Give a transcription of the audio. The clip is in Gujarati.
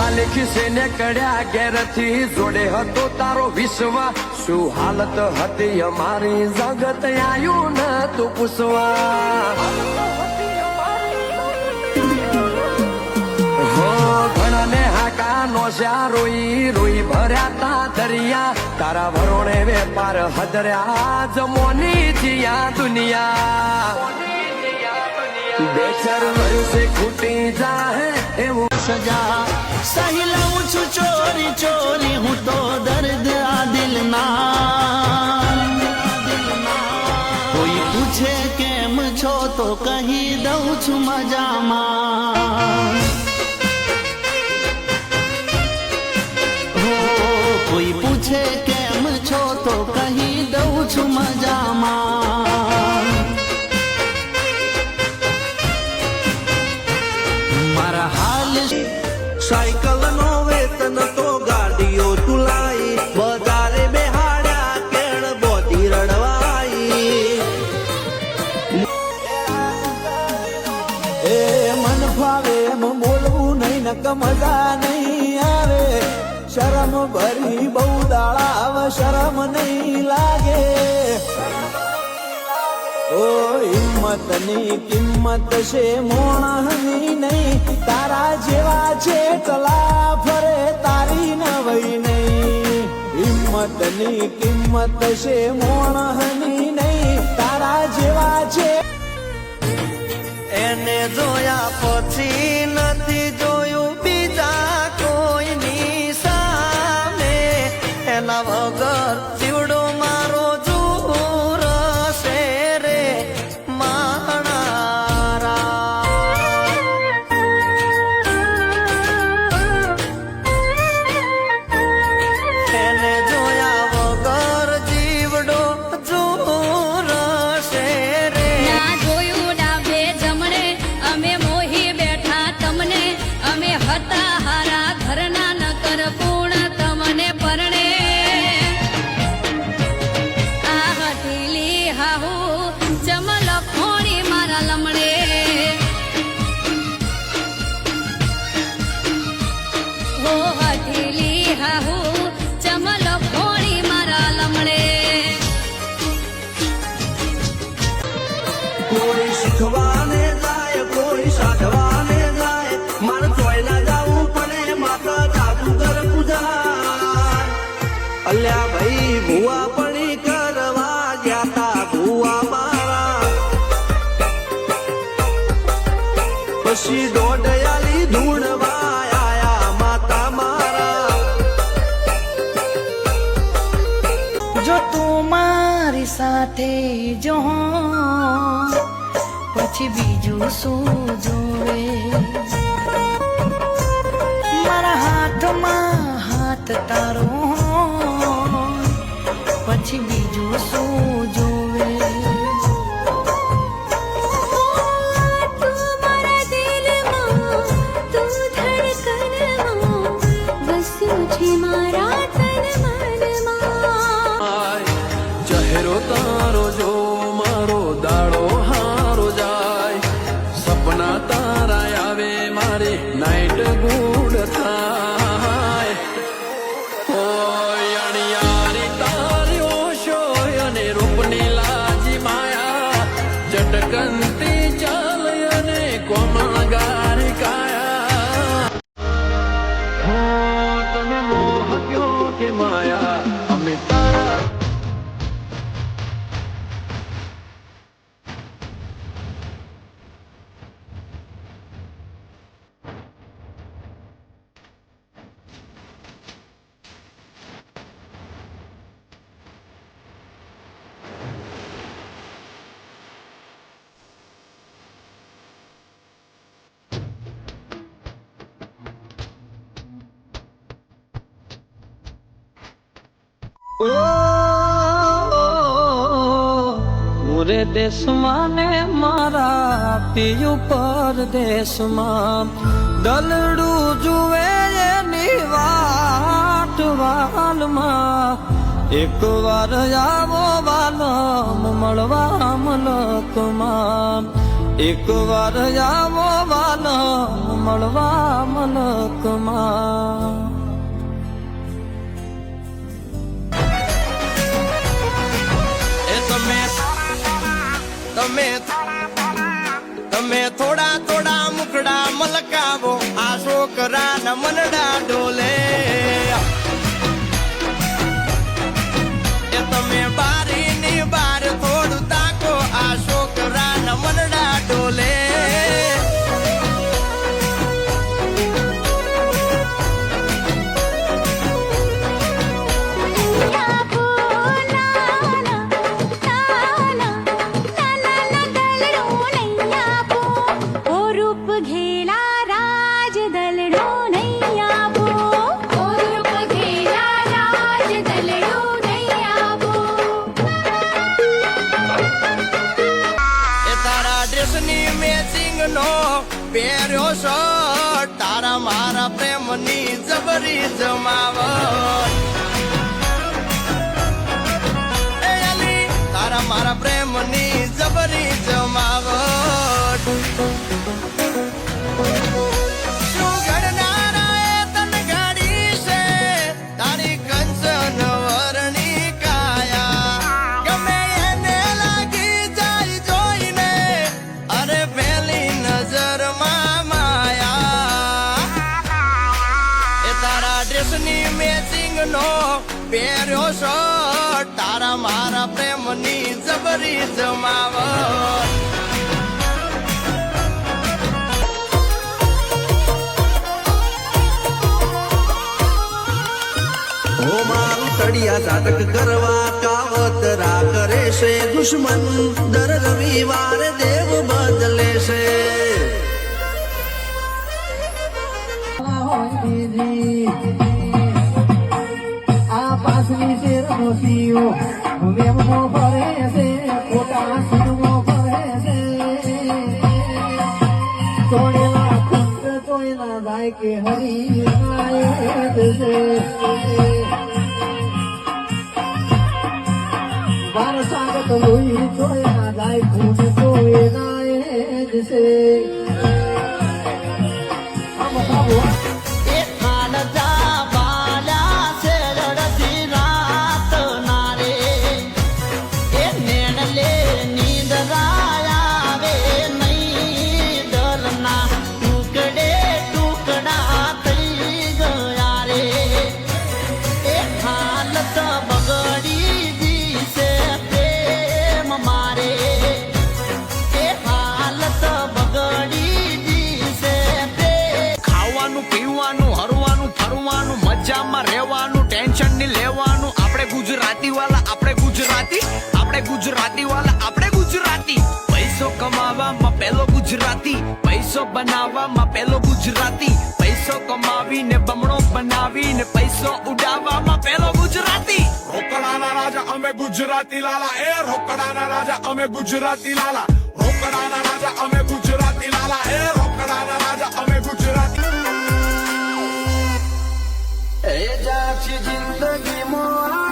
ખાલી ખિસ્સે ને કડ્યા ઘેરથી જોડે હતો તારો વિશ્વા શું હાલત હતી અમારી જગત આયું ન તું પૂછવા ઘણાને હાકા નોશ્યા રોઈ રોઈ ભર્યા તા દરિયા તારા ભરોણે વેપાર હદર્યા જમોની જીયા દુનિયા બેચર વર્ષે ખૂટી જાહે એવું સજા સહી લઉં છું ચોરી ચોરી હું તો દર્દ આ દિલના કોઈ પૂછે કેમ છો તો કહી દઉં છું મજામાં કોઈ પૂછે કેમ છો તો કહી દઉં છું મજામાં મારા હાલ સાયકલ નો વેતન તો ગાડીઓ તુલાઈ વધારે બેહાડ્યા કેણ બોધી રડવાઈ એ મન ફાવે એમ બોલવું નહીં નક મજા નહીં આવે શરમ ભરી બહુ દાડા હવે શરમ નહીં લાગે ઓ હિંમતની કિંમત છે મોણની નહીં તારા જેવા છે કલા ફરે તારી નવઈ નહીં હિંમતની કિંમત છે મોણની નહીં તારા જેવા છે એને જોયા પછી નથી જોયું બીજા કોઈની સામે એના વગર જીવડો મારો જૂર છે રે માણારા એને જોયા વગર જીવડો જૂર છે રે ના જોયું ડાબે જમણે અમે મોહી બેઠા તમને અમે હતા હારા ઘરના નકર પૂર્ણ તમને પરણે આ હઠીલી હાહુ ચમલ ખોણી મારા લમણે હો હઠીલી હાહુ ચમલ ખોણી મારા લમણે કોઈ શીખવાને જાય કોઈ સાધવાને જાય મારે જોઈ ના જાવું પડે માતા જાદુગર પૂજા અલ્યા ભાઈ ભૂવા પડી કરવા ગયા તા ભૂવા મારા પછી દોડયાલી ધૂણવા આયા માતા મારા જો તું મારી સાથે જો પછી બીજું શું જોવે મારા હાથમાં હાથ તારો પછી બીજું શું જોવે તું મારા દિલમાં તું ધડકનમાં વસ્યું છે મારા તન મનમાં ચહેરો તારો જો મારો દાડો હારો જાય સપના તારા આવે મારે નાઈટ ગુડ થાય ઓય અણિયારી તારી ઓશો અને રૂપની લાજી માયા ચટકનતી ચાલ અને કોમળ ગારી કાયા હો તમે મોહ ક્યો કે માયા અમે તારા પૂરે દેશમાં ને મારા પિયું પરદેશમાં દલડું જુએ એની વાટ વાલમાં એક વાર આવો વાલમ મળવા મલકમાં એક વાર આવો વાલમ મળવા મલકમાં તમે થોડા થોડા મુખડા મલકાવો આ છોકરાના મનડા ડોલે એ તમે બારીની બાર થોડું તાકો આ છોકરાના મનડા ડોલે પહેર્યો શર્ટ તારા મારા પ્રેમની જબરી જમાવટ એ અલી તારા મારા પ્રેમની જબરી જમાવટ શું ઘડનારાએ તન ગાડી છે તારી કંચન વરણી કાયા ગમે એને લાગી જાય જોઈને અરે પેલી નજર પહેર્યો શર્ટ તારા મારા પ્રેમની જબરી જમાવટ હો મારું તળિયા ઝાટક કરવા કાવતરા કરે છે દુશ્મન દર રવિવારે દેવ બદલે છે પાસની શેર મોસીઓ વેમો ફરે છે ખોટા સુનમો ફરે છે ચોળેલા ખુંડ ચોળેલા ગાય કે હરી નાયક છે બાર સાગત લોહી ચોળેલા ગાય ખુંડ ચોળે નાયક છે આમ બાબુ રહેવાનું ટેન્શન ની લેવાનું આપણે ગુજરાતી વાલા આપણે ગુજરાતી વાલા આપણે ગુજરાતી પૈસો કમાવામાં પેલો ગુજરાતી પૈસો બનાવવામાં પેલો ગુજરાતી પૈસો કમાવીને બમણો બનાવીને પૈસો ઉડાવવામાં પેલો ગુજરાતી રોકડાના રાજા અમે ગુજરાતી લાલા એ રોકડાના રાજા અમે ગુજરાતી લાલા રોકડાના રાજા અમે ગુજરાતી લાલા એ રોકડાના રાજા અમે ગુજરાતી એ જાક્ષી જિંદગી મોરા